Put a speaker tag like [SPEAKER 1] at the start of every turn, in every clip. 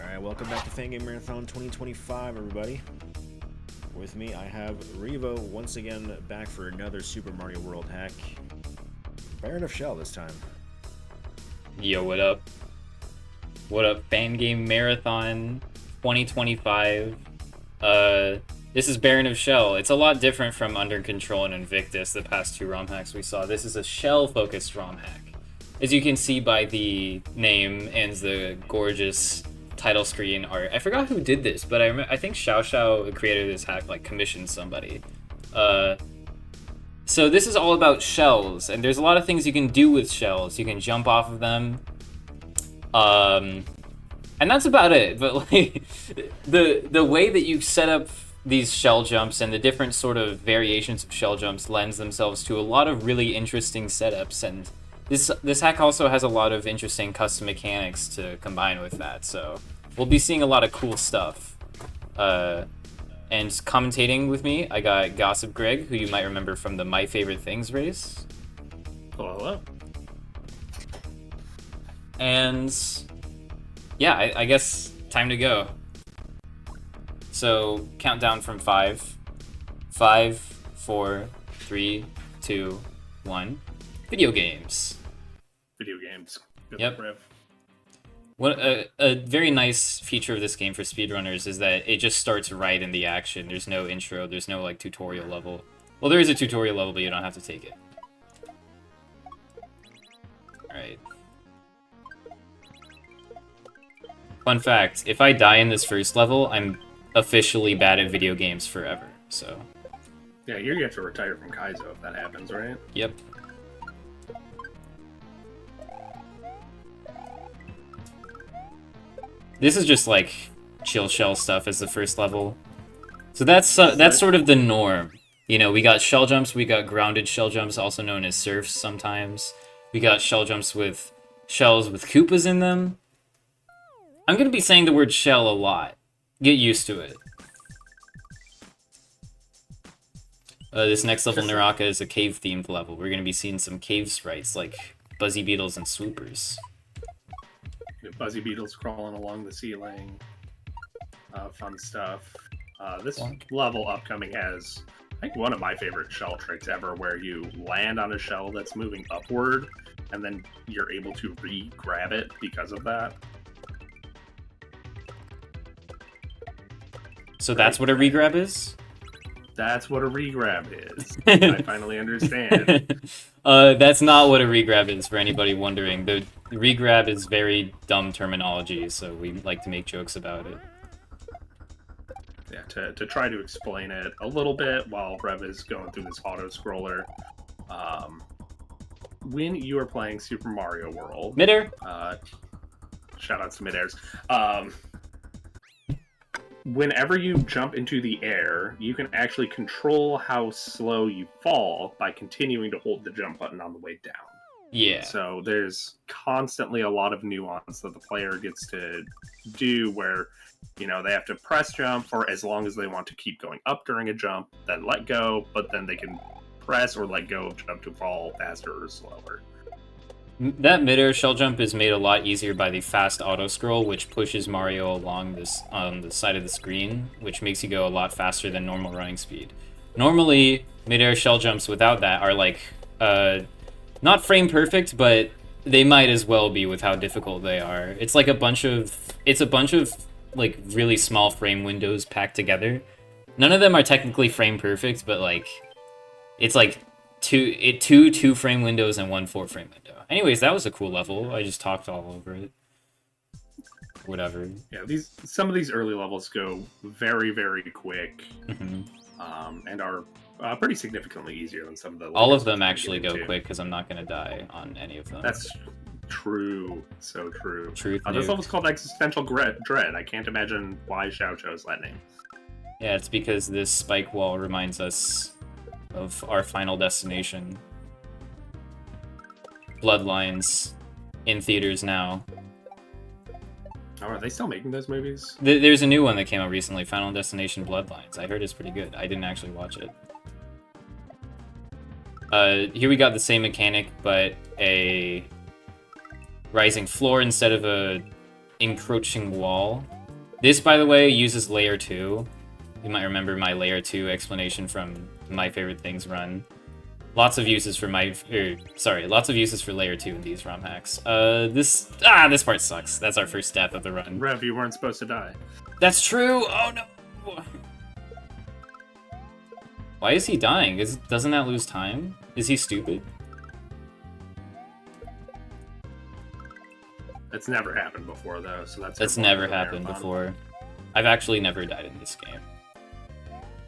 [SPEAKER 1] Alright, welcome back to Fangame Marathon 2025, everybody. With me, I have Revo once again back for another Super Mario World hack. Baron of Shell this time.
[SPEAKER 2] Yo, what up? What up, Fangame Marathon 2025? This is Baron of Shell. It's a lot different from Under Control and Invictus, the past two ROM hacks we saw. This is a shell-focused ROM hack. As you can see by the name and the gorgeous title screen art. I forgot who did this, but I think xoxo, the creator of this hack, like commissioned somebody. So this is all about shells, and there's a lot of things you can do with shells. You can jump off of them, and that's about it. But like the way that you set up these shell jumps and the different sort of variations of shell jumps lends themselves to a lot of really interesting setups, and this hack also has a lot of interesting custom mechanics to combine with that, so we'll be seeing a lot of cool stuff. And commentating with me, I got xoxoGossipGreg, who you might remember from the My Favorite Things race.
[SPEAKER 3] Hello.
[SPEAKER 2] And yeah, I guess time to go. So countdown from 5. 5, 4, 3, 2, 1. Video games.
[SPEAKER 3] Video games. Good
[SPEAKER 2] Yep.
[SPEAKER 3] Rev.
[SPEAKER 2] What a very nice feature of this game for speedrunners is that it just starts right in the action. There's no intro, there's no like tutorial level. Well, there is a tutorial level, but you don't have to take it. Alright. Fun fact, if I die in this first level, I'm officially bad at video games forever, so.
[SPEAKER 3] Yeah, you're gonna have to retire from Kaizo if that happens, right?
[SPEAKER 2] Yep. This is just like chill shell stuff as the first level. So that's sort of the norm. You know, we got shell jumps, we got grounded shell jumps, also known as surfs sometimes. We got shell jumps with shells with Koopas in them. I'm going to be saying the word shell a lot. Get used to it. This next level, Naraka, is a cave-themed level. We're going to be seeing some cave sprites like Buzzy Beetles and Swoopers.
[SPEAKER 3] Buzzy Beetles crawling along the ceiling. Fun stuff. This level upcoming has, I think, one of my favorite shell tricks ever, where you land on a shell that's moving upward, and then you're able to re-grab it because of that.
[SPEAKER 2] So that's what a regrab is?
[SPEAKER 3] That's what a re-grab is. I finally understand.
[SPEAKER 2] That's not what a regrab is, for anybody wondering. The regrab is very dumb terminology, so we like to make jokes about it.
[SPEAKER 3] Yeah, to try to explain it a little bit while Rev is going through this auto-scroller. When you are playing Super Mario World...
[SPEAKER 2] Midair!
[SPEAKER 3] Shoutouts to Midairs. Whenever you jump into the air, you can actually control how slow you fall by continuing to hold the jump button on the way down.
[SPEAKER 2] Yeah.
[SPEAKER 3] So there's constantly a lot of nuance that the player gets to do where, you know, they have to press jump for as long as they want to keep going up during a jump, then let go, but then they can press or let go of jump to fall faster or slower.
[SPEAKER 2] That midair shell jump is made a lot easier by the fast auto scroll, which pushes Mario along this on the side of the screen, which makes you go a lot faster than normal running speed. Normally, midair shell jumps without that are like not frame perfect, but they might as well be with how difficult they are. It's like a bunch of like really small frame windows packed together. None of them are technically frame perfect, but like it's like two frame windows and one 4-frame window. Anyways, that was a cool level. I just talked all over it. Whatever.
[SPEAKER 3] Yeah, some of these early levels go very, very quick, and are pretty significantly easier than some of the.
[SPEAKER 2] All of them actually go quick because I'm not gonna die on any of them.
[SPEAKER 3] That's true. So true.
[SPEAKER 2] Truth.
[SPEAKER 3] This level's called Existential Dread. I can't imagine why Xiao chose that name.
[SPEAKER 2] Yeah, it's because this spike wall reminds us of our final destination. Bloodlines in theaters now.
[SPEAKER 3] Oh, are they still making those movies?
[SPEAKER 2] There's a new one that came out recently, Final Destination Bloodlines. I heard it's pretty good. I didn't actually watch it. Here we got the same mechanic, but a rising floor instead of a encroaching wall. This, by the way, uses layer 2. You might remember my layer 2 explanation from My Favorite Things run. Lots of uses for lots of uses for layer 2 in these ROM hacks. This part sucks. That's our first death of the run.
[SPEAKER 3] Rev, you weren't supposed to die.
[SPEAKER 2] That's true. Oh no. Why is he dying? Doesn't that lose time? Is he stupid?
[SPEAKER 3] It's never happened before though, so
[SPEAKER 2] that's never happened before. I've actually never died in this game.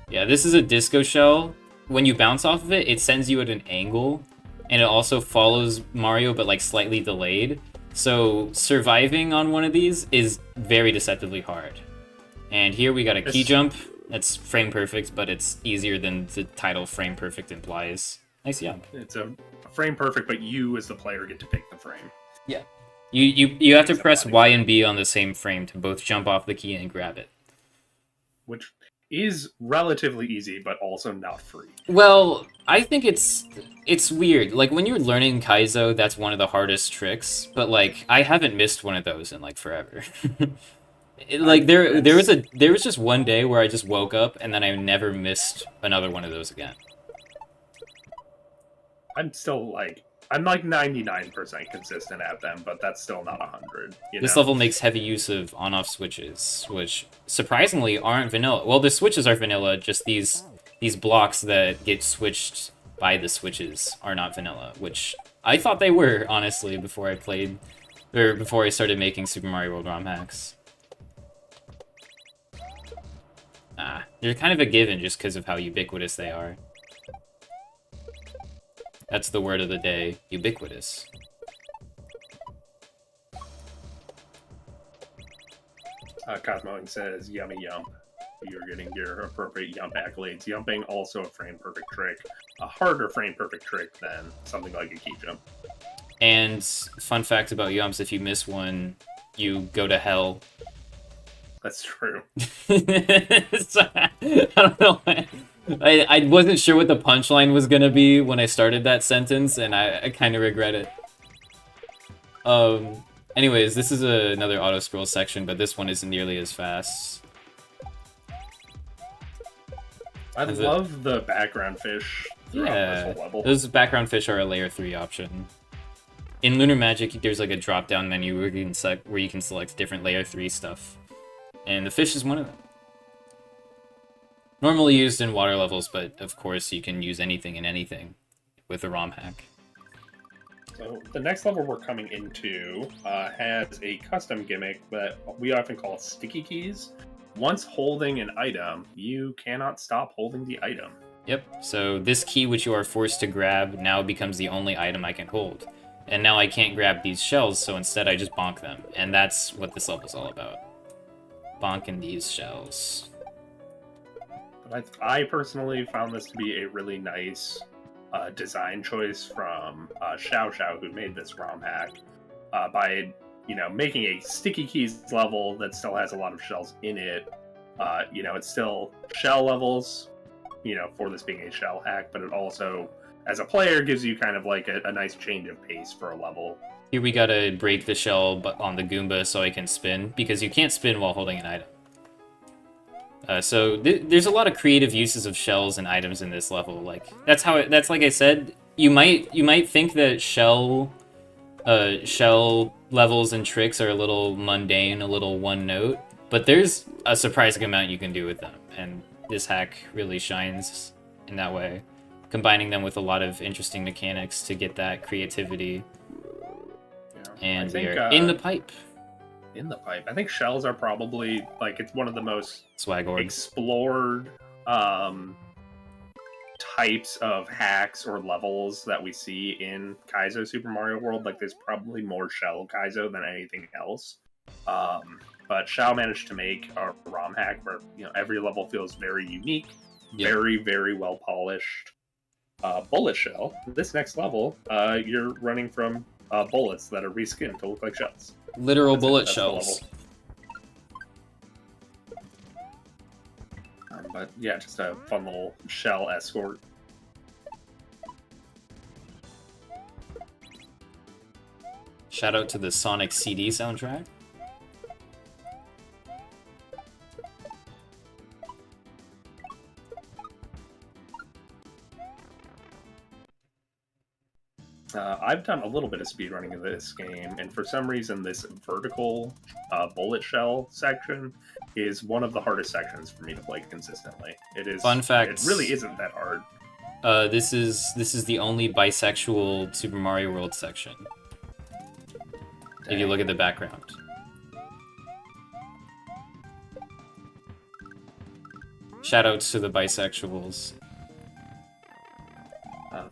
[SPEAKER 2] Yeah, this is a disco shell. When you bounce off of it, it sends you at an angle, and it also follows Mario, but like slightly delayed. So surviving on one of these is very deceptively hard. And here we got a key jump. That's frame perfect, but it's easier than the title frame perfect implies. Nice jump.
[SPEAKER 3] It's a frame perfect, but you as the player get to pick the frame.
[SPEAKER 2] Yeah. You have to press Y and B on the same frame to both jump off the key and grab it.
[SPEAKER 3] Which is relatively easy, but also not free.
[SPEAKER 2] Well, I think it's weird. Like, when you're learning Kaizo, that's one of the hardest tricks, but, like, I haven't missed one of those in, like, forever. There was just one day where I just woke up, and then I never missed another one of those again.
[SPEAKER 3] I'm like 99% consistent at them, but that's still not 100.
[SPEAKER 2] This level makes heavy use of on-off switches, which surprisingly aren't vanilla. Well, the switches are vanilla, just these blocks that get switched by the switches are not vanilla, which I thought they were, honestly, before I started making Super Mario World ROM hacks. They're kind of a given just because of how ubiquitous they are. That's the word of the day, ubiquitous.
[SPEAKER 3] Cosmoing says, yummy yump. You're getting your appropriate yump accolades. Yumping, also a frame perfect trick. A harder frame perfect trick than something like a key jump.
[SPEAKER 2] And fun fact about yumps, if you miss one, you go to hell.
[SPEAKER 3] That's true.
[SPEAKER 2] I don't know. I wasn't sure what the punchline was gonna be when I started that sentence, and I kind of regret it. Anyways, this is another auto-scroll section, but this one isn't nearly as fast.
[SPEAKER 3] I love the background fish throughout this whole level.
[SPEAKER 2] Those background fish are a layer 3 option. In Lunar Magic, there's like a drop-down menu where you can select different layer 3 stuff. And the fish is one of them. Normally used in water levels, but of course you can use anything and anything with a ROM hack.
[SPEAKER 3] So the next level we're coming into has a custom gimmick that we often call sticky keys. Once holding an item, you cannot stop holding the item.
[SPEAKER 2] Yep, so this key which you are forced to grab now becomes the only item I can hold. And now I can't grab these shells, so instead I just bonk them. And that's what this level's all about. Bonking these shells.
[SPEAKER 3] But I personally found this to be a really nice design choice from xoxo, who made this ROM hack, by making a sticky keys level that still has a lot of shells in it. It's still shell levels, for this being a shell hack, but it also, as a player, gives you kind of like a nice change of pace for a level.
[SPEAKER 2] Here we gotta break the shell on the Goomba so I can spin, because you can't spin while holding an item. So there's a lot of creative uses of shells and items in this level. Like that's like I said. You might think that shell levels and tricks are a little mundane, a little one note, but there's a surprising amount you can do with them, and this hack really shines in that way, combining them with a lot of interesting mechanics to get that creativity.
[SPEAKER 3] Yeah,
[SPEAKER 2] and we are in the pipe.
[SPEAKER 3] In the pipe. I think shells are probably, it's one of the most explored types of hacks or levels that we see in Kaizo Super Mario World. There's probably more shell Kaizo than anything else. But Shao managed to make a ROM hack where, every level feels very unique, very, very well polished. Bullet shell. This next level, you're running from bullets that are reskinned to look like shells.
[SPEAKER 2] Literal bullet shells.
[SPEAKER 3] But yeah, just a fun little shell escort.
[SPEAKER 2] Shout out to the Sonic CD soundtrack.
[SPEAKER 3] I've done a little bit of speedrunning of this game, and for some reason, this vertical bullet shell section is one of the hardest sections for me to play consistently. It is.
[SPEAKER 2] Fun fact.
[SPEAKER 3] It really isn't that hard.
[SPEAKER 2] This is the only bisexual Super Mario World section. If you look at the background. Shoutouts to the bisexuals.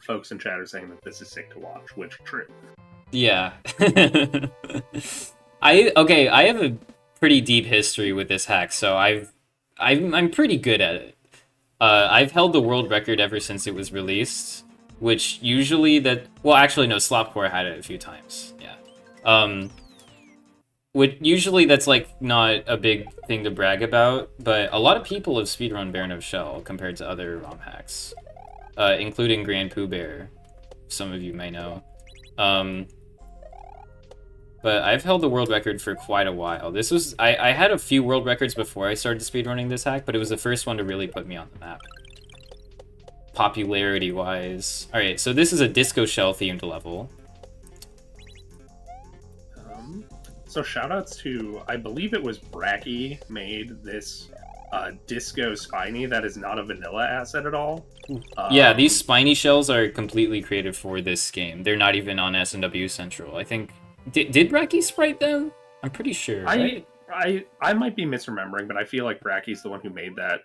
[SPEAKER 3] Folks in chat are saying that this is sick to watch, which true.
[SPEAKER 2] Yeah. I have a pretty deep history with this hack, so I'm pretty good at it. I've held the world record ever since it was released, which usually Slopcore had it a few times. Yeah. Usually that's like not a big thing to brag about, but a lot of people have speedrun Baron of Shell compared to other ROM hacks. Including Grand Pooh Bear, some of you may know. But I've held the world record for quite a while. I had a few world records before I started speedrunning this hack, but it was the first one to really put me on the map. Popularity-wise. Alright, so this is a Disco Shell themed level.
[SPEAKER 3] So shoutouts to, I believe it was Bracky made this Disco Spiny that is not a vanilla asset at all.
[SPEAKER 2] Yeah, these spiny shells are completely created for this game. They're not even on SMW Central. I think... Did Bracky sprite them? I'm pretty sure, right?
[SPEAKER 3] I might be misremembering, but I feel like Bracky's the one who made that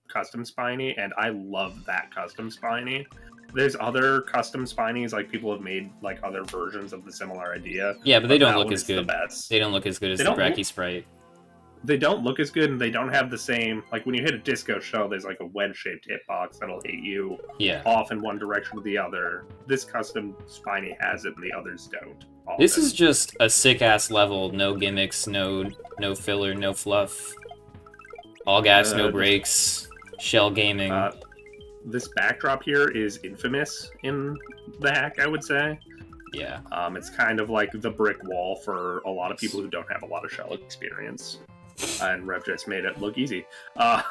[SPEAKER 3] custom Spiny, and I love that custom Spiny. There's other custom Spinies, like people have made like other versions of the similar idea.
[SPEAKER 2] Yeah, but they don't look as good.
[SPEAKER 3] The
[SPEAKER 2] they don't look as good as the Bracky sprite.
[SPEAKER 3] They don't look as good, and they don't have the same, like when you hit a Disco Shell, there's like a wedge-shaped hitbox that'll hit you off in one direction or the other. This custom Spiny has it, and the others don't. Often.
[SPEAKER 2] This is just a sick-ass level, no gimmicks, no filler, no fluff. All gas, no brakes, shell gaming.
[SPEAKER 3] This backdrop here is infamous in the hack, I would say.
[SPEAKER 2] Yeah.
[SPEAKER 3] It's kind of like the brick wall for a lot of people who don't have a lot of shell experience. And Rev just made it look easy. That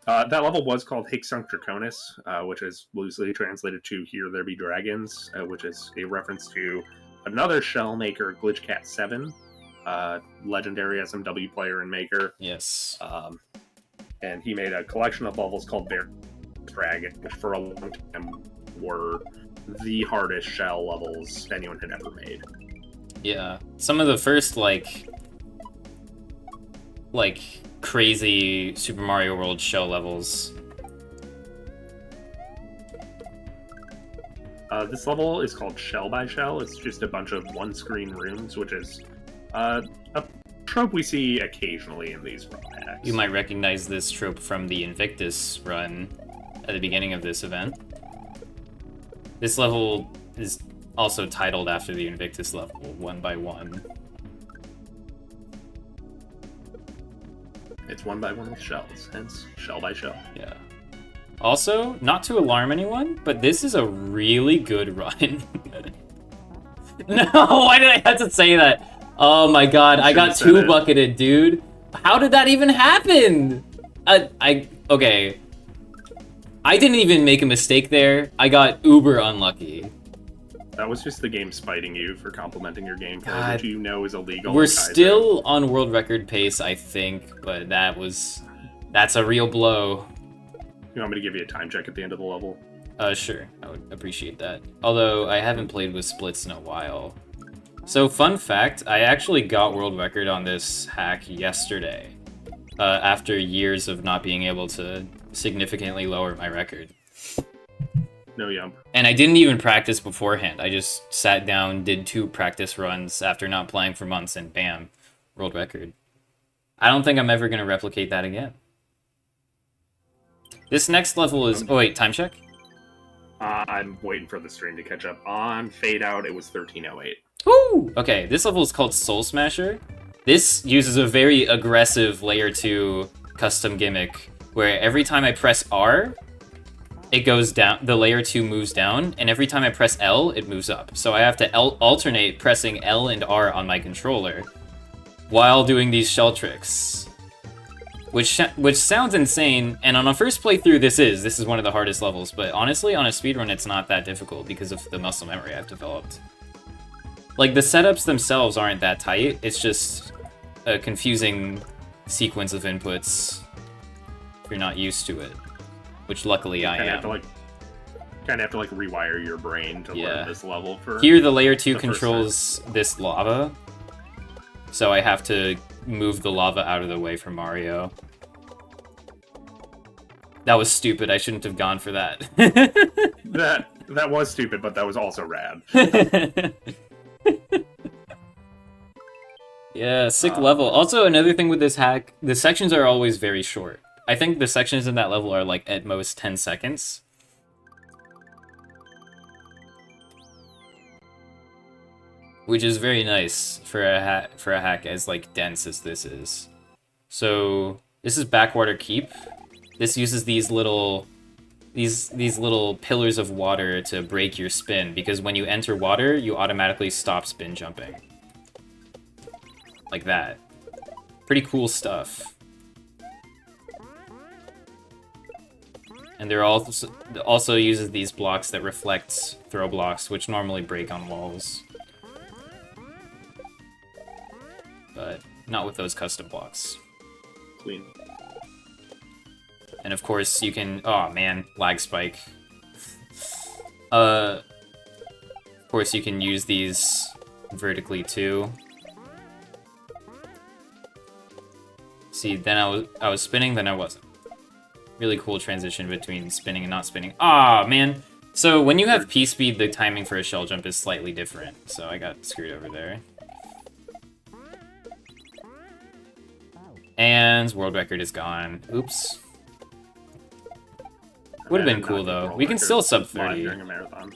[SPEAKER 3] level was called Hixunk Draconis, which is loosely translated to Here There Be Dragons, which is a reference to another shell maker, GlitchCat7, legendary SMW player and maker.
[SPEAKER 2] Yes.
[SPEAKER 3] And he made a collection of levels called Bear Dragon, which for a long time were the hardest shell levels anyone had ever made.
[SPEAKER 2] Yeah. Some of the first, like crazy Super Mario World shell levels.
[SPEAKER 3] This level is called Shell by Shell. It's just a bunch of one-screen rooms, which is a trope we see occasionally in these ROM hacks.
[SPEAKER 2] You might recognize this trope from the Invictus run at the beginning of this event. This level is also titled after the Invictus level, 1 by 1.
[SPEAKER 3] It's 1 by 1 with shells, hence Shell by Shell.
[SPEAKER 2] Yeah. Also, not to alarm anyone, but this is a really good run. No, why did I have to say that? Oh my god, I got two bucketed, dude. How did that even happen? Okay. I didn't even make a mistake there. I got uber unlucky.
[SPEAKER 3] That was just the game spiting you for complimenting your gameplay, which you know is illegal.
[SPEAKER 2] We're still on world record pace, I think, but that's a real blow.
[SPEAKER 3] You want me to give you a time check at the end of the level?
[SPEAKER 2] Sure. I would appreciate that. Although I haven't played with splits in a while. So, fun fact, I actually got world record on this hack yesterday, after years of not being able to significantly lower my record.
[SPEAKER 3] No yum.
[SPEAKER 2] And I didn't even practice beforehand. I just sat down, did 2 practice runs after not playing for months, and bam, world record. I don't think I'm ever going to replicate that again. This next level is... Oh wait, time check?
[SPEAKER 3] I'm waiting for the stream to catch up. On Fade Out, it was 13:08.
[SPEAKER 2] Woo! Okay, this level is called Soul Smasher. This uses a very aggressive Layer 2 custom gimmick, where every time I press R, it goes down, the Layer 2 moves down, and every time I press L, it moves up. So I have to alternate pressing L and R on my controller while doing these shell tricks. which sounds insane, and on a first playthrough this is one of the hardest levels, but honestly on a speedrun it's not that difficult because of the muscle memory I've developed. Like, the setups themselves aren't that tight, it's just a confusing sequence of inputs if you're not used to it, which luckily I am.
[SPEAKER 3] Kind of have to like rewire your brain to learn this level. For
[SPEAKER 2] here, the layer 2 controls this lava, so I have to move the lava out of the way for Mario. That was stupid. I shouldn't have gone for that.
[SPEAKER 3] that was stupid, but that was also rad.
[SPEAKER 2] Yeah, sick level. Also, another thing with this hack, the sections are always very short. I think the sections in that level are like at most 10 seconds. Which is very nice for a hack as like dense as this is. So this is backwater keep. This uses these little pillars of water to break your spin, because when you enter water, you automatically stop spin jumping. Like that. Pretty cool stuff. And there also uses these blocks that reflect throw blocks, which normally break on walls. But not with those custom blocks.
[SPEAKER 3] Clean.
[SPEAKER 2] And of course you can... Oh man, lag spike. Of course you can use these vertically too. See, then I was spinning, then I wasn't. Really cool transition between spinning and not spinning. Ah, man! So when you have P-speed, the timing for a shell jump is slightly different. So I got screwed over there. And world record is gone. Oops. Would have been cool though. We can still sub 30.
[SPEAKER 3] During a marathon.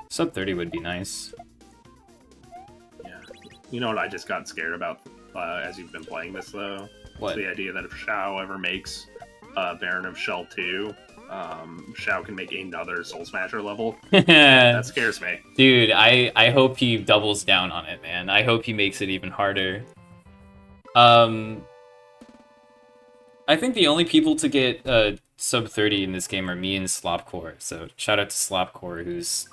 [SPEAKER 2] Sub 30 would be nice.
[SPEAKER 3] Yeah. You know what I just got scared about as you've been playing this though?
[SPEAKER 2] What?
[SPEAKER 3] It's the idea that if Xiao ever makes Baron of Shell 2, Xiao can make another Soul Smasher level. That scares me.
[SPEAKER 2] Dude, I hope he doubles down on it, man. I hope he makes it even harder. I think the only people to get sub 30 in this game are me and Slopcore. So shout out to Slopcore, who's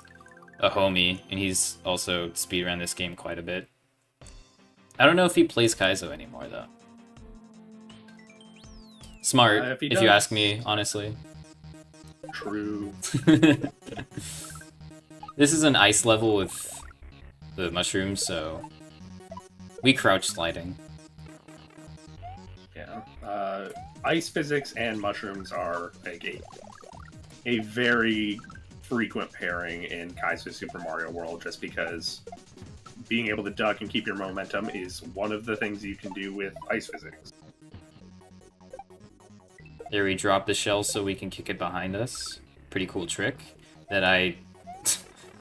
[SPEAKER 2] a homie, and he's also speedrun this game quite a bit. I don't know if he plays Kaizo anymore though. Smart, if you ask me, honestly.
[SPEAKER 3] True.
[SPEAKER 2] This is an ice level with the mushrooms, so we crouch sliding.
[SPEAKER 3] Yeah. Ice physics and mushrooms are like a very frequent pairing in Kaizo Super Mario World, just because being able to duck and keep your momentum is one of the things you can do with ice physics.
[SPEAKER 2] There, we drop the shell so we can kick it behind us. Pretty cool trick that I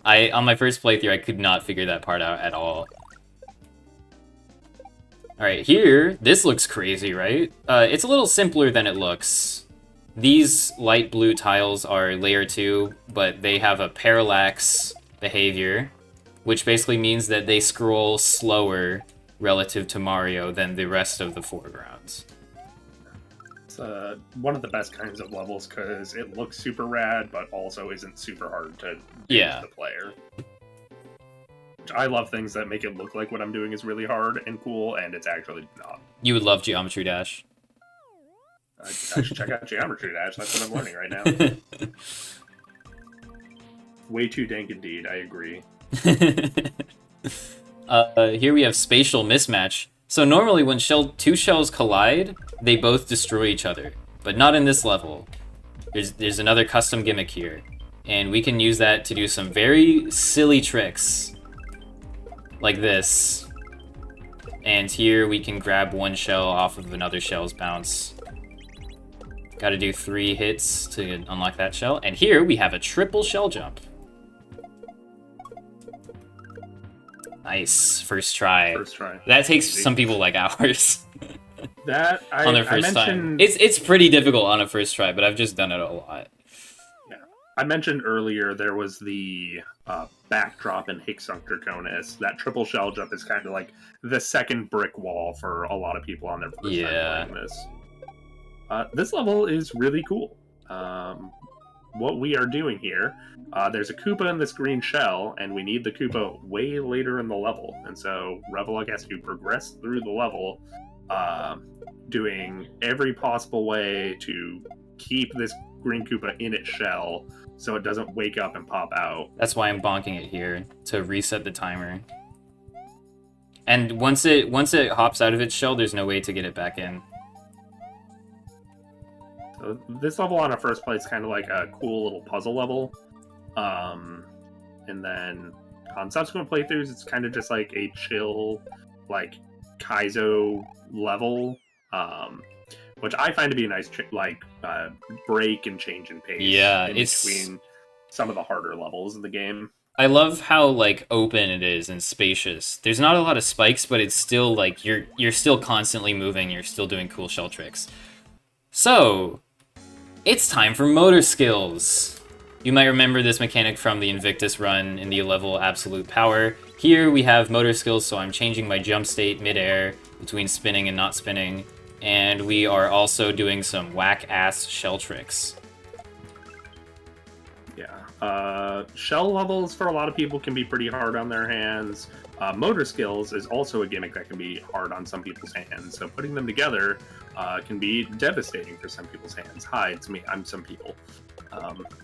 [SPEAKER 2] on my first playthrough I could not figure that part out at all. Alright, here, this looks crazy, right? It's a little simpler than it looks. These light blue tiles are layer 2, but they have a parallax behavior, which basically means that they scroll slower relative to Mario than the rest of the foregrounds.
[SPEAKER 3] It's one of the best kinds of levels because it looks super rad, but also isn't super hard to do as the player. I love things that make it look like what I'm doing is really hard and cool, and it's actually not.
[SPEAKER 2] You would love Geometry Dash.
[SPEAKER 3] I should check out Geometry Dash. That's what I'm learning right now. Way too dank indeed, I agree.
[SPEAKER 2] Here we have Spatial Mismatch. So normally when two shells collide, they both destroy each other, but not in this level. There's another custom gimmick here, and we can use that to do some very silly tricks. Like this. And here we can grab one shell off of another shell's bounce. Gotta do 3 hits to unlock that shell. And here we have a triple shell jump. Nice. First try.
[SPEAKER 3] First try.
[SPEAKER 2] That takes some people like hours.
[SPEAKER 3] On
[SPEAKER 2] their first time. It's pretty difficult on a first try, but I've just done it a lot.
[SPEAKER 3] Yeah. I mentioned earlier there was the backdrop in Hixunctorconus. That triple shell jump is kind of like the second brick wall for a lot of people on their first time playing this. This level is really cool. What we are doing here, there's a Koopa in this green shell, and we need the Koopa way later in the level. And so revolug has to progress through the level, doing every possible way to keep this green Koopa in its shell so it doesn't wake up and pop out.
[SPEAKER 2] That's why I'm bonking it here, to reset the timer. And once it hops out of its shell, there's no way to get it back in.
[SPEAKER 3] So this level on a first play is kind of like a cool little puzzle level. And then on subsequent playthroughs, it's kind of just like a chill, like, Kaizo level, which I find to be a nice break and change in pace.
[SPEAKER 2] Yeah,
[SPEAKER 3] in between some of the harder levels of the game.
[SPEAKER 2] I love how like open it is and spacious. There's not a lot of spikes, but it's still like you're still constantly moving. You're still doing cool shell tricks. So it's time for motor skills. You might remember this mechanic from the Invictus run in the level Absolute Power. Here we have motor skills, so I'm changing my jump state midair between spinning and not spinning. And we are also doing some whack-ass shell tricks.
[SPEAKER 3] Yeah. Shell levels for a lot of people can be pretty hard on their hands. Motor skills is also a gimmick that can be hard on some people's hands. So putting them together can be devastating for some people's hands. Hi, it's me. I'm some people.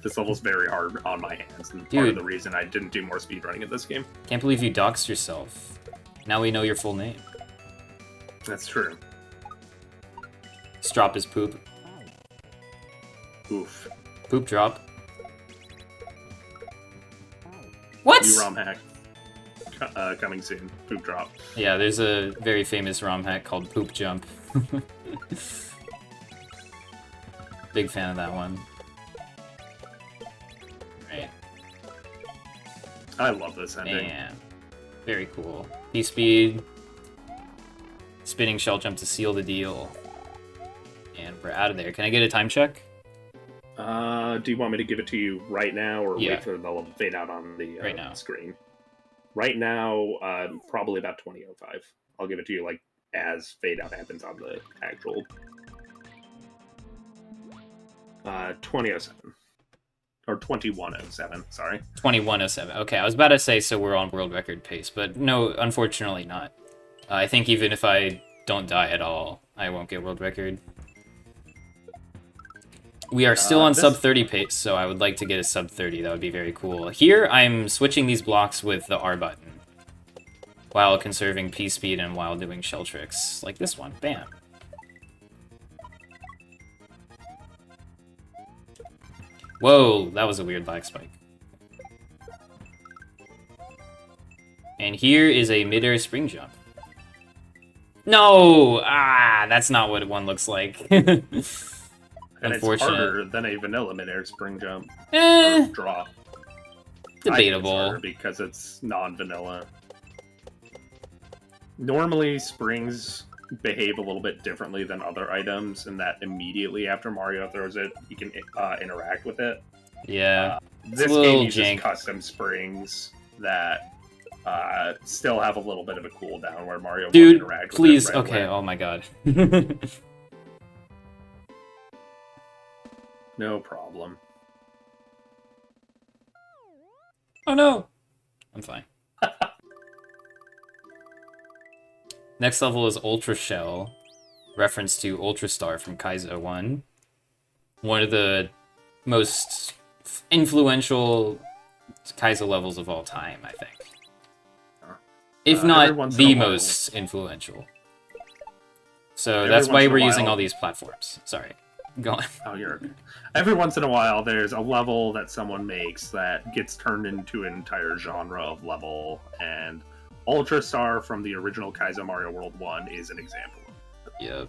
[SPEAKER 3] This level's very hard on my hands, and part of the reason I didn't do more speedrunning in this game.
[SPEAKER 2] Can't believe you doxed yourself. Now we know your full name.
[SPEAKER 3] That's true.
[SPEAKER 2] Strop is poop.
[SPEAKER 3] Oof.
[SPEAKER 2] Poop drop. What?
[SPEAKER 3] New ROM hack. Coming soon. Poop drop.
[SPEAKER 2] Yeah, there's a very famous ROM hack called Poop Jump. Big fan of that one. Right.
[SPEAKER 3] I love this ending.
[SPEAKER 2] Man. Very cool. P-speed. Spinning shell jump to seal the deal. And we're out of there. Can I get a time check?
[SPEAKER 3] Do you want me to give it to you right now, or
[SPEAKER 2] Yeah.
[SPEAKER 3] wait for the fade out on the
[SPEAKER 2] Right now.
[SPEAKER 3] screen? Right now, probably about 20:05. I'll give it to you like as fade out happens on the actual 20:07 or 21:07. Sorry,
[SPEAKER 2] 21:07. Okay, I was about to say so we're on world record pace, but no, unfortunately not. I think even if I don't die at all, I won't get world record. We are still on sub 30 pace, so I would like to get a sub 30. That would be very cool. Here, I'm switching these blocks with the R button while conserving P speed and while doing shell tricks like this one. Bam. Whoa, that was a weird black spike. And here is a midair spring jump. No! Ah, that's not what one looks like.
[SPEAKER 3] and it's harder than a vanilla midair spring jump
[SPEAKER 2] Eh,
[SPEAKER 3] or drop.
[SPEAKER 2] debatable.
[SPEAKER 3] Because it's non-vanilla. Normally, springs behave a little bit differently than other items, in that immediately after Mario throws it, you can interact with it.
[SPEAKER 2] Yeah.
[SPEAKER 3] This game uses custom springs that still have a little bit of a cooldown where Mario won't interact with
[SPEAKER 2] please.
[SPEAKER 3] it right
[SPEAKER 2] Okay,
[SPEAKER 3] away.
[SPEAKER 2] oh my god.
[SPEAKER 3] No problem.
[SPEAKER 2] Oh no! I'm fine. Next level is Ultra Shell, reference to Ultra Star from Kaizo 1. One of the most influential Kaizo levels of all time, I think. If not the most influential. So that's why we're using all these platforms. Sorry. Go on.
[SPEAKER 3] Oh, you're okay. Every once in a while, there's a level that someone makes that gets turned into an entire genre of level, and Ultra Star from the original Kaizo Mario World 1 is an example.
[SPEAKER 2] Yep.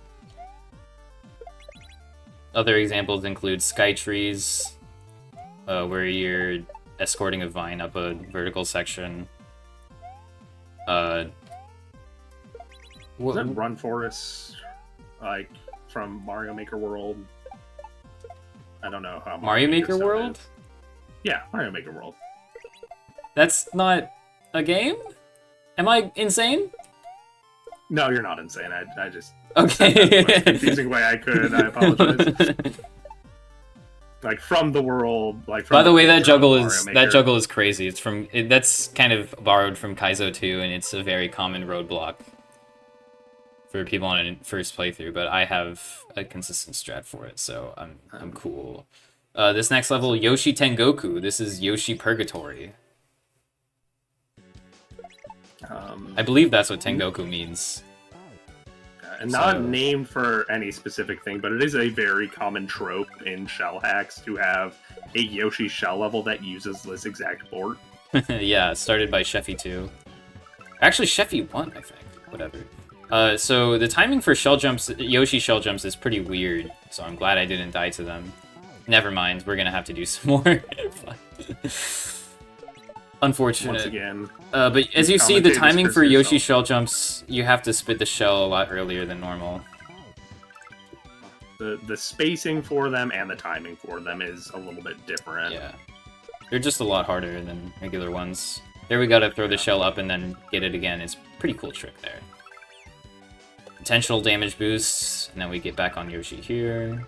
[SPEAKER 2] Other examples include Sky Trees, where you're escorting a vine up a vertical section.
[SPEAKER 3] Was that Run Forest, like, from Mario Maker World? I don't know how
[SPEAKER 2] Mario Maker World?
[SPEAKER 3] Yeah, Mario Maker World.
[SPEAKER 2] That's not a game? Am I insane?
[SPEAKER 3] No, you're not insane. I just
[SPEAKER 2] Okay.
[SPEAKER 3] said that the most confusing way I could. I apologize. Like from the world, like from
[SPEAKER 2] By the way, that
[SPEAKER 3] picture of
[SPEAKER 2] juggle
[SPEAKER 3] Mario
[SPEAKER 2] is
[SPEAKER 3] Maker.
[SPEAKER 2] crazy. It's from that's kind of borrowed from Kaizo 2, and it's a very common roadblock for people on a first playthrough. But I have a consistent strat for it, so I'm cool. This next level, Yoshi Tengoku. This is Yoshi Purgatory. I believe that's what Tengoku means.
[SPEAKER 3] And not named for any specific thing, but it is a very common trope in shell hacks to have a Yoshi shell level that uses this exact board.
[SPEAKER 2] Yeah, it started by Sheffy 2. Actually, Sheffy 1, I think. Whatever. So the timing for shell jumps, Yoshi shell jumps, is pretty weird. So I'm glad I didn't die to them. Never mind, we're gonna have to do some more. Unfortunate.
[SPEAKER 3] Once again.
[SPEAKER 2] But as you see, the
[SPEAKER 3] commentators
[SPEAKER 2] timing
[SPEAKER 3] curse
[SPEAKER 2] for Yoshi
[SPEAKER 3] yourself.
[SPEAKER 2] shell jumps, you have to spit the shell a lot earlier than normal.
[SPEAKER 3] The spacing for them and the timing for them is a little bit different.
[SPEAKER 2] Yeah. They're just a lot harder than regular ones. There we gotta throw the shell up and then get it again. It's a pretty cool trick there. Potential damage boosts, and then we get back on Yoshi here.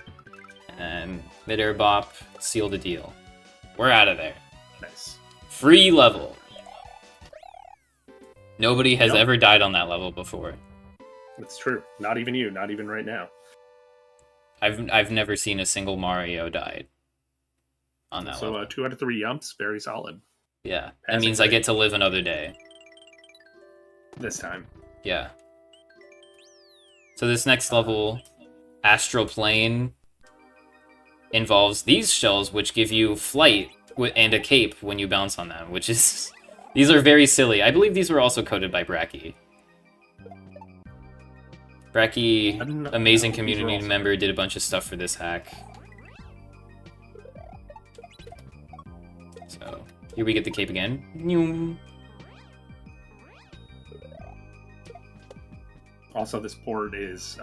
[SPEAKER 2] And mid-air bop, seal the deal. We're out of there.
[SPEAKER 3] Nice.
[SPEAKER 2] Free level. Nobody has
[SPEAKER 3] Yep.
[SPEAKER 2] ever died on that level before.
[SPEAKER 3] It's true. Not even you. Not even right now.
[SPEAKER 2] I've never seen a single Mario died on that
[SPEAKER 3] So
[SPEAKER 2] level.
[SPEAKER 3] 2 out of 3 yumps, very solid.
[SPEAKER 2] Yeah, that
[SPEAKER 3] passing
[SPEAKER 2] means I
[SPEAKER 3] grade.
[SPEAKER 2] get to live another day.
[SPEAKER 3] This time.
[SPEAKER 2] Yeah. So this next level, Astral Plane, involves these shells, which give you flight and a cape when you bounce on them, which is... These are very silly. I believe these were also coded by Bracky. Bracky,
[SPEAKER 3] I didn't know-
[SPEAKER 2] amazing
[SPEAKER 3] these were
[SPEAKER 2] community
[SPEAKER 3] also-
[SPEAKER 2] member, did a bunch of stuff for this hack. So, here we get the cape again. Nyoom.
[SPEAKER 3] Also, this board is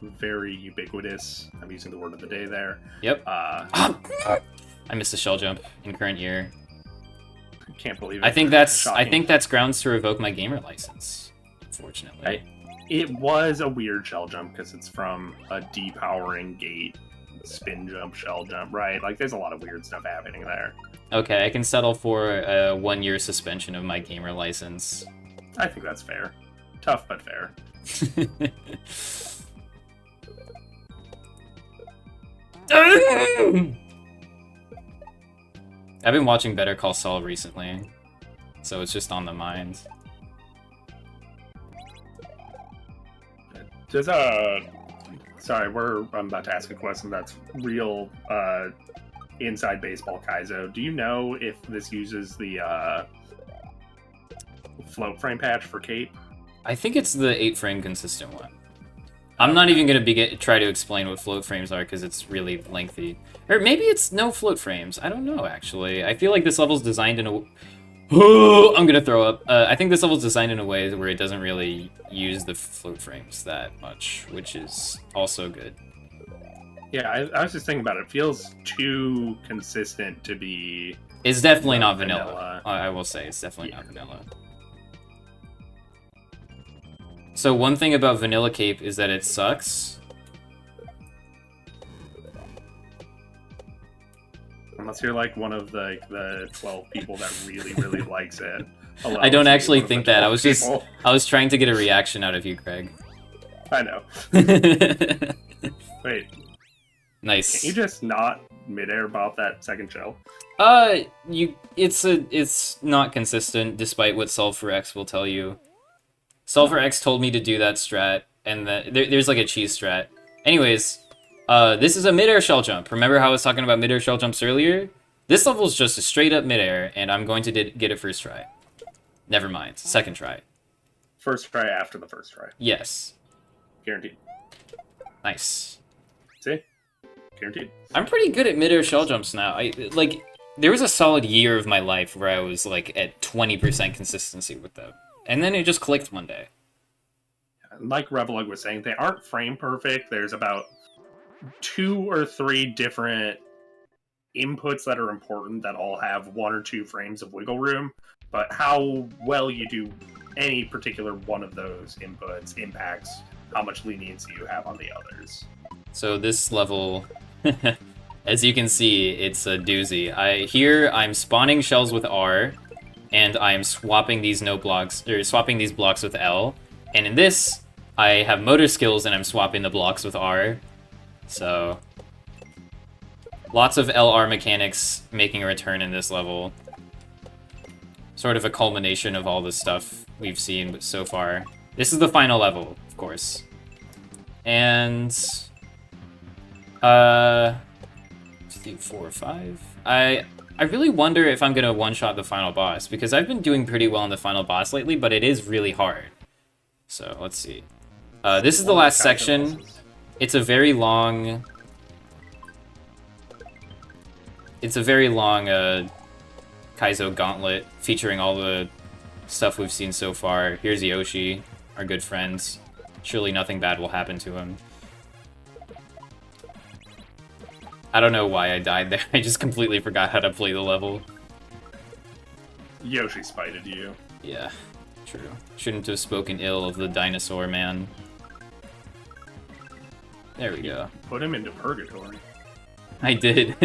[SPEAKER 3] very ubiquitous. I'm using the word of the day there.
[SPEAKER 2] Yep.
[SPEAKER 3] I
[SPEAKER 2] I missed a shell jump in current year.
[SPEAKER 3] can't believe it.
[SPEAKER 2] I think that's
[SPEAKER 3] Shocking.
[SPEAKER 2] grounds to revoke my gamer license. Unfortunately.
[SPEAKER 3] It was a weird shell jump because it's from a depowering gate spin jump, shell jump, right? Like, there's a lot of weird stuff happening there.
[SPEAKER 2] Okay, I can settle for a 1-year suspension of my gamer license.
[SPEAKER 3] I think that's fair. Tough, but fair.
[SPEAKER 2] I've been watching Better Call Saul recently, so it's just on the mind.
[SPEAKER 3] Does sorry, I'm about to ask a question that's real inside baseball Kaizo. Do you know if this uses the float frame patch for cape?
[SPEAKER 2] I think it's the 8-frame consistent one. I'm not even gonna try to explain what float frames are because it's really lengthy. Or maybe it's no float frames. I don't know actually. I feel like this level's designed in a. I'm gonna throw up. I think this level's designed in a way where it doesn't really use the float frames that much, which is also good.
[SPEAKER 3] Yeah, I was just thinking about it. It feels too consistent to be.
[SPEAKER 2] It's definitely
[SPEAKER 3] Well,
[SPEAKER 2] not vanilla.
[SPEAKER 3] vanilla.
[SPEAKER 2] I will say it's definitely not vanilla. So one thing about Vanilla Cape is that it sucks.
[SPEAKER 3] Unless you're like one of the 12 people that really, really likes it. Allow
[SPEAKER 2] I don't
[SPEAKER 3] to be
[SPEAKER 2] actually
[SPEAKER 3] one of
[SPEAKER 2] think
[SPEAKER 3] the
[SPEAKER 2] that.
[SPEAKER 3] 12 people.
[SPEAKER 2] I was trying to get a reaction out of you, Craig.
[SPEAKER 3] I know. Wait,
[SPEAKER 2] Nice.
[SPEAKER 3] can you just not midair bop that second shell?
[SPEAKER 2] It's not consistent, despite what Solve for X will tell you. Solve for X told me to do that strat, and there's like a cheese strat. Anyways, this is a midair shell jump. Remember how I was talking about midair shell jumps earlier? This level is just a straight up midair, and I'm going to get it first try. Never mind, second try.
[SPEAKER 3] First try after the first try.
[SPEAKER 2] Yes.
[SPEAKER 3] Guaranteed.
[SPEAKER 2] Nice.
[SPEAKER 3] See? Guaranteed.
[SPEAKER 2] I'm pretty good at midair shell jumps now. There was a solid year of my life where I was like at 20% consistency with them. And then it just clicked one day.
[SPEAKER 3] Like revolug was saying, they aren't frame perfect. There's about 2 or 3 different inputs that are important that all have 1 or 2 frames of wiggle room, but how well you do any particular one of those inputs impacts how much leniency you have on the others.
[SPEAKER 2] So this level, as you can see, it's a doozy. I'm spawning shells with R, and I'm swapping these blocks with L. And in this, I have motor skills and I'm swapping the blocks with R. So lots of LR mechanics making a return in this level. Sort of a culmination of all the stuff we've seen so far. This is the final level, of course. And 2, 4, 5. I really wonder if I'm gonna one-shot the final boss, because I've been doing pretty well on the final boss lately, but it is really hard. So let's see. This is the last section. It's a very long. Kaizo gauntlet featuring all the stuff we've seen so far. Here's Yoshi, our good friends. Surely nothing bad will happen to him. I don't know why I died there. I just completely forgot how to play the level.
[SPEAKER 3] Yoshi spited you.
[SPEAKER 2] Yeah, true. Shouldn't have spoken ill of the dinosaur man. There we go.
[SPEAKER 3] Put him into purgatory.
[SPEAKER 2] I did.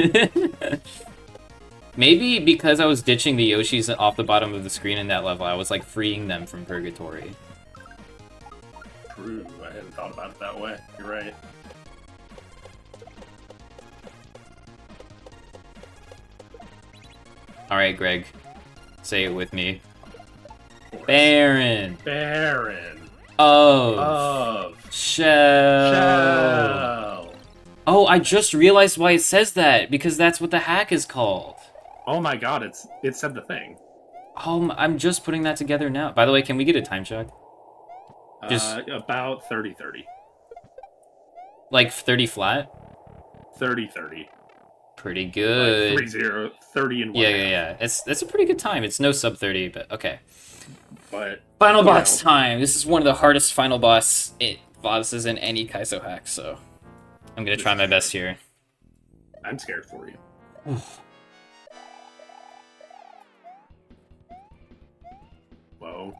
[SPEAKER 2] Maybe because I was ditching the Yoshis off the bottom of the screen in that level, I was like freeing them from purgatory.
[SPEAKER 3] True, I hadn't thought about it that way. You're right.
[SPEAKER 2] Alright, Greg. Say it with me. Baron.
[SPEAKER 3] Baron.
[SPEAKER 2] Of. Shell. Oh, I just realized why it says that, because that's what the hack is called.
[SPEAKER 3] Oh my god, it said the thing.
[SPEAKER 2] Oh, I'm just putting that together now. By the way, can we get a time check? Just
[SPEAKER 3] about 30-30.
[SPEAKER 2] Like 30 flat?
[SPEAKER 3] 30-30.
[SPEAKER 2] Pretty good.
[SPEAKER 3] Like 3-0, 30 and 1.
[SPEAKER 2] Yeah. That's a pretty good time. It's no sub 30, but okay.
[SPEAKER 3] But
[SPEAKER 2] final boss time. This is one of the hardest final bosses in any Kaizo hack, so I'm gonna try my best here.
[SPEAKER 3] I'm scared for you. Whoa.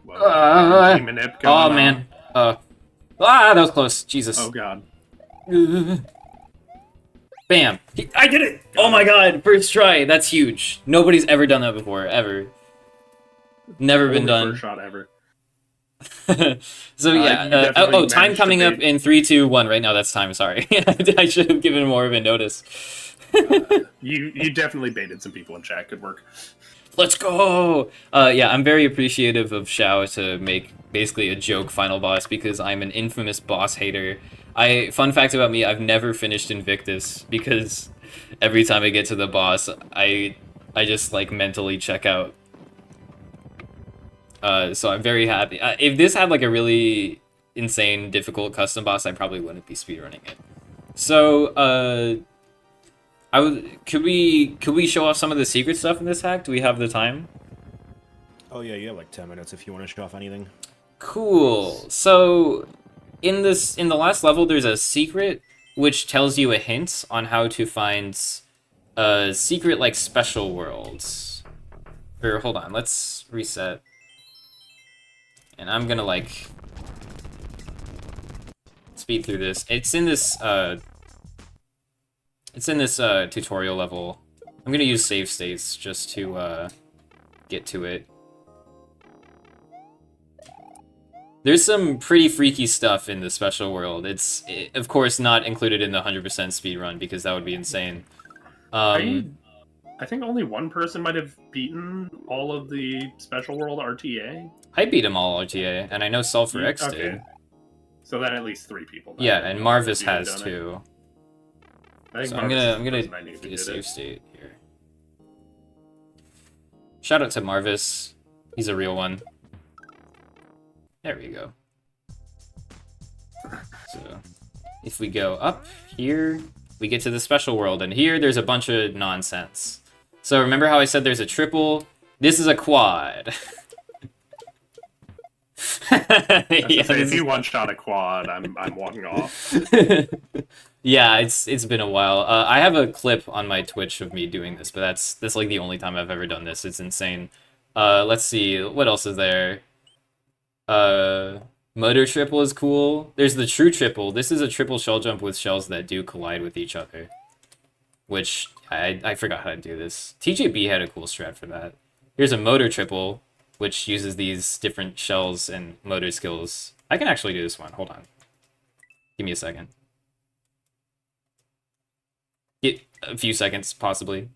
[SPEAKER 2] Oh man. That was close. Jesus.
[SPEAKER 3] Oh god.
[SPEAKER 2] Bam. I did it! Oh my god, first try. That's huge. Nobody's ever done that before, ever. Never been done.
[SPEAKER 3] First shot ever.
[SPEAKER 2] So yeah, time coming up in 3, 2, 1. Right now, that's time. Sorry, I should have given more of a notice.
[SPEAKER 3] You definitely baited some people in chat. Good work.
[SPEAKER 2] Let's go. Yeah, I'm very appreciative of Xiao to make basically a joke final boss because I'm an infamous boss hater. Fun fact about me, I've never finished Invictus because every time I get to the boss, I just like mentally check out. So I'm very happy. If this had like a really insane, difficult custom boss, I probably wouldn't be speedrunning it. So, could we show off some of the secret stuff in this hack? Do we have the time?
[SPEAKER 1] Oh yeah, you have like 10 minutes if you want to show off anything.
[SPEAKER 2] Cool. So, in the last level, there's a secret which tells you a hint on how to find secret like special worlds. Or hold on, let's reset. And I'm gonna like speed through this. It's in this tutorial level. I'm gonna use save states just to get to it. There's some pretty freaky stuff in the special world. It's of course not included in the 100% speedrun because that would be insane.
[SPEAKER 3] I think only one person might have beaten all of the special world RTA.
[SPEAKER 2] I beat them all RTA, and I know Sulfur X did.
[SPEAKER 3] So then at least 3 people.
[SPEAKER 2] Yeah, and Marvis has too. So I'm gonna
[SPEAKER 3] get
[SPEAKER 2] a save state here. Shout out to Marvis. He's a real one. There we go. So if we go up here, we get to the special world, and here there's a bunch of nonsense. So remember how I said there's a triple? This is a quad.
[SPEAKER 3] If you one-shot a quad, I'm walking off.
[SPEAKER 2] Yeah, it's been a while. I have a clip on my Twitch of me doing this, but that's like the only time I've ever done this. It's insane. Let's see, what else is there? Uh, Motor triple is cool. There's the true triple. This is a triple shell jump with shells that do collide with each other. Which, I forgot how to do this. TJB had a cool strat for that. Here's a motor triple, which uses these different shells and motor skills. I can actually do this one. Hold on. Give me a second. A few seconds, possibly.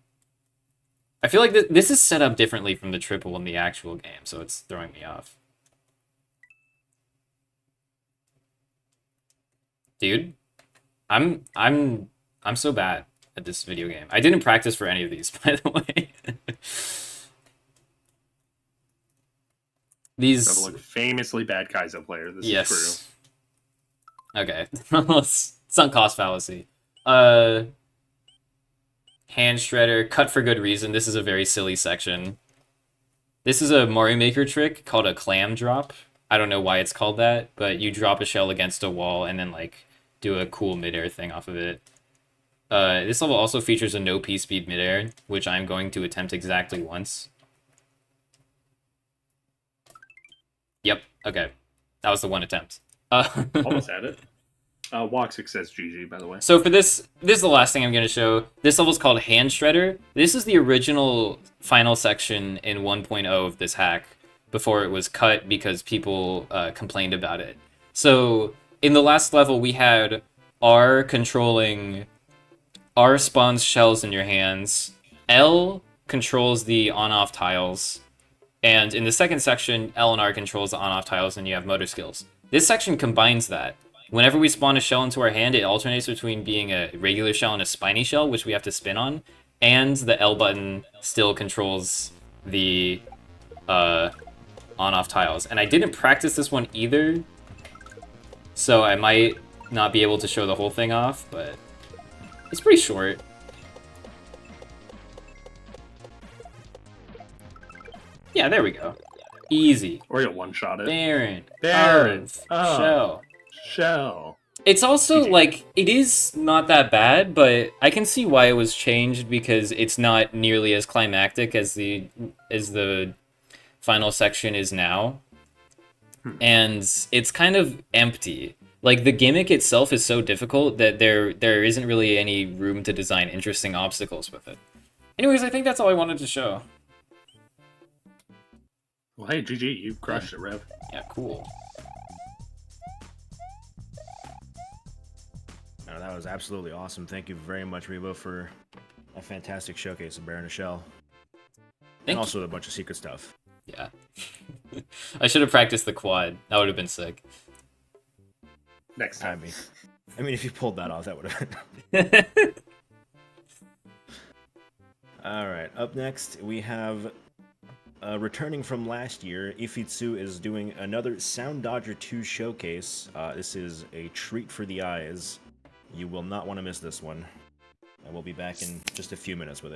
[SPEAKER 2] I feel like this is set up differently from the triple in the actual game, so it's throwing me off. Dude, I'm so bad at this video game. I didn't practice for any of these, by the way. These
[SPEAKER 3] Revolug, famously bad Kaizo player. This
[SPEAKER 2] yes.
[SPEAKER 3] is
[SPEAKER 2] true. Okay. Sunk cost fallacy. Hand shredder, cut for good reason. This is a very silly section. This is a Mario Maker trick called a clam drop. I don't know why it's called that, but you drop a shell against a wall and then like do a cool midair thing off of it. This level also features a no P-speed midair, which I'm going to attempt exactly once. Yep, okay. That was the one attempt.
[SPEAKER 3] Almost had it. Woxic says GG, by the way.
[SPEAKER 2] So for this is the last thing I'm going to show. This level is called Hand Shredder. This is the original final section in 1.0 of this hack before it was cut because people complained about it. So in the last level, we had R controlling... R spawns shells in your hands. L controls the on-off tiles. And in the second section, L and R controls the on-off tiles and you have motor skills. This section combines that. Whenever we spawn a shell into our hand, it alternates between being a regular shell and a spiny shell, which we have to spin on, and the L button still controls the on-off tiles. And I didn't practice this one either, so I might not be able to show the whole thing off, but it's pretty short. Yeah, there we go. Easy.
[SPEAKER 3] Or you'll one-shot it.
[SPEAKER 2] Baron.
[SPEAKER 3] Oh.
[SPEAKER 2] Shell.
[SPEAKER 3] Shell.
[SPEAKER 2] It's also, like, it is not that bad, but I can see why it was changed because it's not nearly as climactic as the final section is now. And it's kind of empty. Like, the gimmick itself is so difficult that there isn't really any room to design interesting obstacles with it. Anyways, I think that's all I wanted to show.
[SPEAKER 3] Well, hey, GG, you crushed it, Rev.
[SPEAKER 2] Yeah, cool.
[SPEAKER 1] No, that was absolutely awesome. Thank you very much, Revo, for a fantastic showcase of Baron of Shell. And also a bunch of secret stuff.
[SPEAKER 2] Yeah. I should have practiced the quad. That would have been sick.
[SPEAKER 3] Next time.
[SPEAKER 1] I mean, if you pulled that off, that would have been... Alright, up next, we have... returning from last year, Ifitsu is doing another Sound Dodger 2 showcase. This is a treat for the eyes. You will not want to miss this one. And we'll be back in just a few minutes with it.